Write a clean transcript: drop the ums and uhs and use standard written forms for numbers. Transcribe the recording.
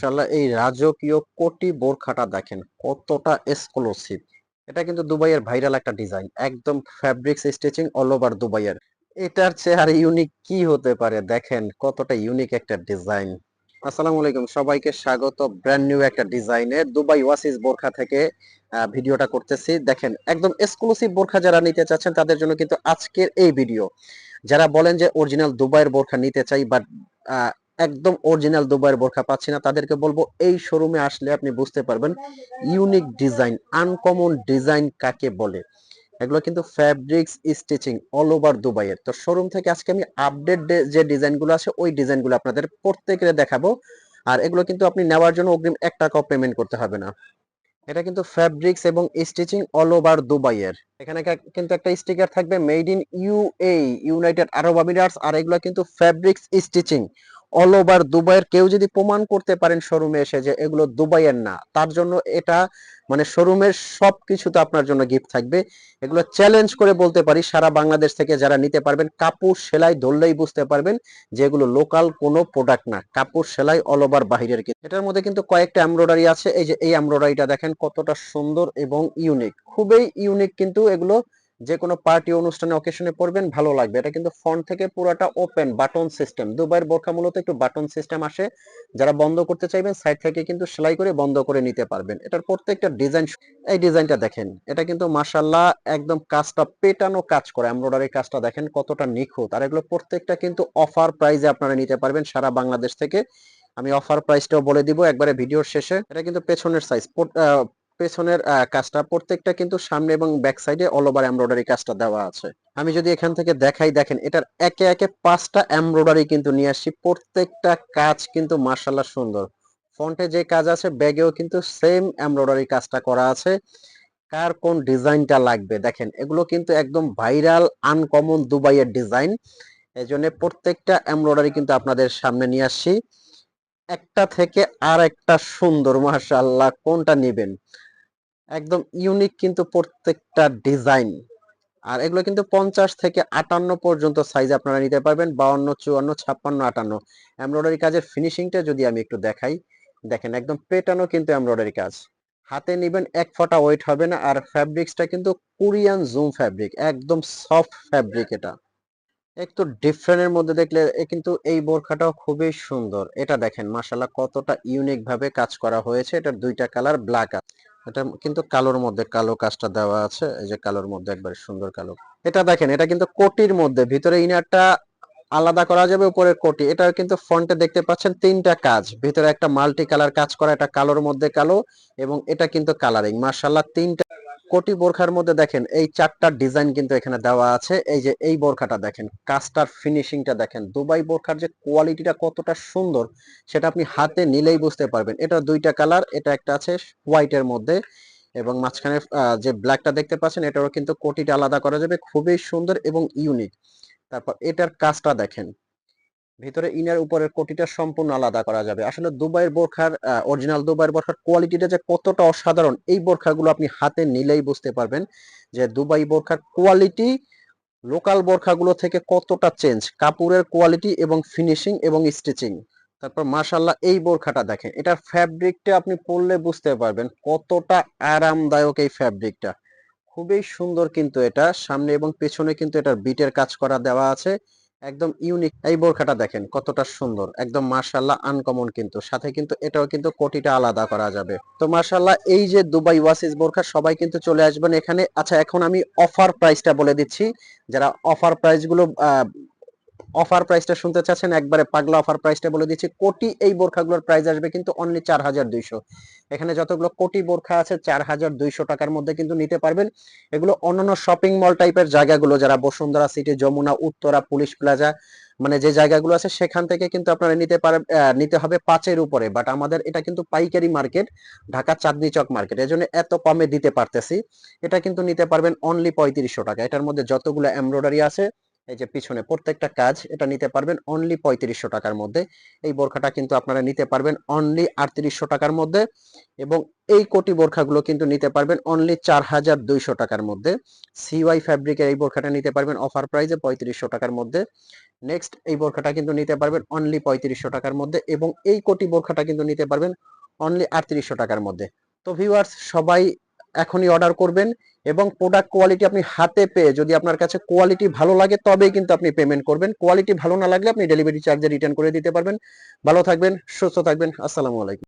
মাশাআল্লাহ, এই রাজকীয় কোটি বোরখাটা দেখেন কতটা এক্সক্লুসিভ। এটা কিন্তু দুবাইয়ের ভাইরাল একটা ডিজাইন, একদম ফ্যাব্রিক্স স্টিচিং অল ওভার দুবাইয়ের। এটার চেয়ে আর ইউনিক কি হতে পারে, দেখেন কতটা ইউনিক একটা ডিজাইন। আসসালামু আলাইকুম, সবাইকে স্বাগত ব্র্যান্ড নিউ একটা ডিজাইনে দুবাই ওয়াসিস বোরখা থেকে ভিডিওটা করতেছি। দেখেন একদম এক্সক্লুসিভ বোরখা যারা নিতে চাচ্ছেন তাদের জন্য কিন্তু আজকের এই ভিডিও। যারা বলেন যে অরিজিনাল দুবাইয়ের বোরখা নিতে চাই বাট একদম অরিজিনাল দুবাইয়ের বোরখা পাচ্ছি না, তাদেরকে বলবো এই শোরুমে আসলে আপনি বুঝতে পারবেন ইউনিক ডিজাইন, আনকমন ডিজাইন কাকে বলে। এগুলো কিন্তু ফ্যাব্রিক্স স্টিচিং অল ওভার দুবাইয়ের। তো শোরুম থেকে আজকে আমি আপডেট যে ডিজাইনগুলো আছে ওই ডিজাইনগুলো আপনাদের প্রত্যেকের দেখাবো। আর এগুলো কিন্তু আপনি নেওয়ার জন্য অগ্রিম 1 টাকাও পেমেন্ট করতে হবে না। এটা কিন্তু ফ্যাব্রিক্স এবং স্টিচিং অল ওভার দুবাইয়ের। এখানে কিন্তু একটা স্টিকার থাকবে made in UAE, United Arab Emirates. আর এগুলো কিন্তু ফ্যাব্রিক্স স্টিচিং অল ওভার দুবাইয়ের। কেউ যদি প্রমাণ করতে পারেন শোরুমে এসে যে এগুলো দুবাইয়ের না, তার জন্য এটা মানে শোরুমের সবকিছু তো আপনার জন্য গিফট থাকবে। এগুলো চ্যালেঞ্জ করে বলতে পারি সারা বাংলাদেশ থেকে যারা নিতে পারবেন, কাপড় সেলাই ধরলেই বুঝতে পারবেন যে এগুলো লোকাল কোনো প্রোডাক্ট না, কাপড় সেলাই অল ওভার বাহিরের। এটার মধ্যে কিন্তু কয়েকটা এমব্রয়ডারি আছে। এই যে এই এমব্রয়ডারিটা দেখেন কতটা সুন্দর এবং ইউনিক, খুবই ইউনিক। কিন্তু এগুলো যে কোনো পার্টি অনুষ্ঠানে অকেশনে পরবেন ভালো লাগবে। এটা কিন্তু ফ্রন্ট থেকে পুরোটা ওপেন বাটন সিস্টেম। দুবাইয়ের বোরখা মূলত একটু বাটন সিস্টেম আসে, যারা বন্ধ করতে চাইবেন সাইড থেকে কিন্তু সেলাই করে বন্ধ করে নিতে পারবেন। এটার প্রত্যেকটা ডিজাইন, এই ডিজাইনটা দেখেন, এটা কিন্তু মাশাআল্লাহ একদম কাজটা পেটানো কাজ করা, এমব্রয়ডারি কাজটা দেখেন কতটা নিখুঁত। আর এগুলো প্রত্যেকটা কিন্তু অফার প্রাইজে আপনারা নিতে পারবেন সারা বাংলাদেশ থেকে। আমি অফার প্রাইসটাও বলে দিব একবারে ভিডিওর শেষে। এটা কিন্তু পেছনের সাইজ, পেছনের কাজটা প্রত্যেকটা কিন্তু সামনে এবং ব্যাক সাইডে অল ওভার এমব্রয়ডারি কাজটা দেওয়া আছে। আমি যদি এখান থেকে দেখাই, দেখেন এটার একে একে 5টা এমব্রয়ডারি কিন্তু নিয়ে আসি। প্রত্যেকটা কাজ কিন্তু মাশাআল্লাহ সুন্দর। ফ্রন্টে যে কাজ আছে ব্যাগেও কিন্তু সেম এমব্রয়ডারি কাজটা করা আছে। কার কোন ডিজাইনটা লাগবে দেখেন, এগুলো কিন্তু একদম ভাইরাল আনকমন দুবাইয়ের ডিজাইন। এজন্য প্রত্যেকটা এমব্রয়ডারি কিন্তু আপনাদের সামনে নিয়ে আসছি। একটা থেকে আর একটা সুন্দর, মাশাআল্লাহ কোনটা নেবেন, একদম ইউনিক কিন্তু প্রত্যেকটা ডিজাইন। আর এগুলো কিন্তু 50 থেকে 58 পর্যন্ত সাইজ আপনারা নিতে পারবেন, 52, 54, 56, 58। এমব্রয়ডারি কাজের ফিনিশিংটা যদি আমি একটু দেখাই, দেখেন একদম পেটানো কিন্তু এমব্রয়ডারি কাজ। হাতে নিবেন এক ফোঁটা ওয়েট হবে না। আর ফ্যাব্রিক্সটা কিন্তু কোরিয়ান জুম ফ্যাব্রিক, একদম সফট ফ্যাব্রিক। এটা একটু ডিফারেন্টের মধ্যে দেখলে কিন্তু এই বোরখাটাও খুবই সুন্দর। এটা দেখেন মাশাআল্লাহ কতটা ইউনিক ভাবে কাজ করা হয়েছে। এটার দুইটা কালার ব্ল্যাক আছে, এটা কিন্তু কালোর মধ্যে কালো কাজটা দেওয়া আছে। এই যে কালোর মধ্যে একবারে সুন্দর কালো। এটা দেখেন, এটা কিন্তু কোটির মধ্যে, ভিতরে ইনারটা আলাদা করা যাবে, উপরের কোটি। এটা কিন্তু ফ্রন্টে দেখতে পাচ্ছেন 3টা কাজ, ভিতরে একটা মাল্টি কালার কাজ করা, এটা কালোর মধ্যে কালো এবং এটা কিন্তু কালারিং। মাশাআল্লাহ 3টা কোটি বোরখার মধ্যে দেখেন এই 4টা ডিজাইন কিন্তু এখানে দেওয়া আছে। এই যে এই বোরখাটা দেখেন, কাজটার ফিনিশিংটা দেখেন, দুবাই বোরখার যে কোয়ালিটিটা কতটা সুন্দর সেটা আপনি হাতে নিলেই বুঝতে পারবেন। এটা দুইটা কালার, এটা একটা আছে হোয়াইটের মধ্যে এবং মাঝখানে যে ব্ল্যাকটা দেখতে পাচ্ছেন এটারও কিন্তু কোটিটা আলাদা করা যাবে, খুবই সুন্দর এবং ইউনিক। তারপর এটার কাজটা দেখেন, ভিতরে ইনার উপরের কোটিটা সম্পূর্ণ আলাদা করা যাবে। আসলে দুবাইয়ের বোরখার অরিজিনাল দুবাইয়ের বোরখার কোয়ালিটিটা যে কতটা অসাধারণ, এই বোরখাগুলো আপনি হাতে নিলেই বুঝতে পারবেন যে দুবাই বোরখার কোয়ালিটি লোকাল বোরখাগুলো থেকে কতটা চেঞ্জ, কাপড়ের কোয়ালিটি এবং ফিনিশিং এবং স্টিচিং। তারপর মাশাআল্লাহ এই বোরখাটা দেখেন, এটার ফ্যাব্রিকটা আপনি পরলে বুঝতে পারবেন কতটা আরামদায়ক এই ফ্যাব্রিকটা। খুবই সুন্দর কিন্তু এটা, সামনে এবং পেছনে কিন্তু এটার বিটের কাজ করা দেওয়া আছে, একদম ইউনিক। এই বোরখাটা দেখেন কতটা সুন্দর, একদম মাশাআল্লাহ আনকমন। কিন্তু সাথে কিন্তু এটাও কিন্তু কোটিটা আলাদা করা যাবে। তো মাশাআল্লাহ এই যে দুবাই ওয়াসিস বোরখা, সবাই কিন্তু চলে আসবেন এখানে। আচ্ছা এখন আমি অফার প্রাইসটা বলে দিচ্ছি। যারা অফার প্রাইস গুলো অফার প্রাইসটা শুনতে চাচ্ছেন, একবারে পাগলা অফার প্রাইসটা বলে দিচ্ছি। কোটি এই বোরখাগুলোর প্রাইস আসবে কিন্তু অনলি 4200। এখানে যতগুলো কোটি বোরখা আছে 4200 টাকার মধ্যে কিন্তু নিতে পারবেন। এগুলো অন্যান্য শপিং মল টাইপের জায়গাগুলো, যারা Bashundhara city, Jamuna, Uttara, police plaza, মানে যে জায়গাগুলো আছে সেখান থেকে কিন্তু আপনারা নিতে পারেন, নিতে হবে 5-এর উপরে। বাট আমাদের এটা কিন্তু পাইকারি মার্কেট, ঢাকা চাঁদনি চক মার্কেট, এজন্য এত কমে দিতে পারতেছি। এটা কিন্তু নিতে পারবেন অনলি 3500 টাকা। এটার মধ্যে যতগুলো এমব্রয়ডারি আছে, এই যে পিছনে প্রত্যেকটা কাজ, এটা নিতে পারবেন অনলি 3500 টাকার মধ্যে। এই বোরখাটা কিন্তু আপনারা নিতে পারবেন অনলি 3800 টাকার মধ্যে। এবং এই কোটি বোরখাগুলো কিন্তু নিতে পারবেন অনলি 4200 টাকার মধ্যে। সিওয়াই ফ্যাব্রিকের এই বোরখাটা নিতে পারবেন অফার প্রাইসে 3500 টাকার মধ্যে। নেক্সট এই বোরখাটা কিন্তু নিতে পারবেন অনলি 3500 টাকার মধ্যে, এবং এই কোটি বোরখাটা কিন্তু নিতে পারবেন অনলি 3800 টাকার মধ্যে। তো ভিউয়ার্স, সবাই এখনই অর্ডার করবেন, এবং প্রোডাক্ট কোয়ালিটি আপনি হাতে পেয়ে যদি আপনার কাছে কোয়ালিটি ভালো লাগে তবেই কিন্তু আপনি পেমেন্ট করবেন। কোয়ালিটি ভালো না লাগলে আপনি ডেলিভারি চার্জে রিটার্ন করে দিতে পারবেন। ভালো থাকবেন, সুস্থ থাকবেন। আসসালামু আলাইকুম।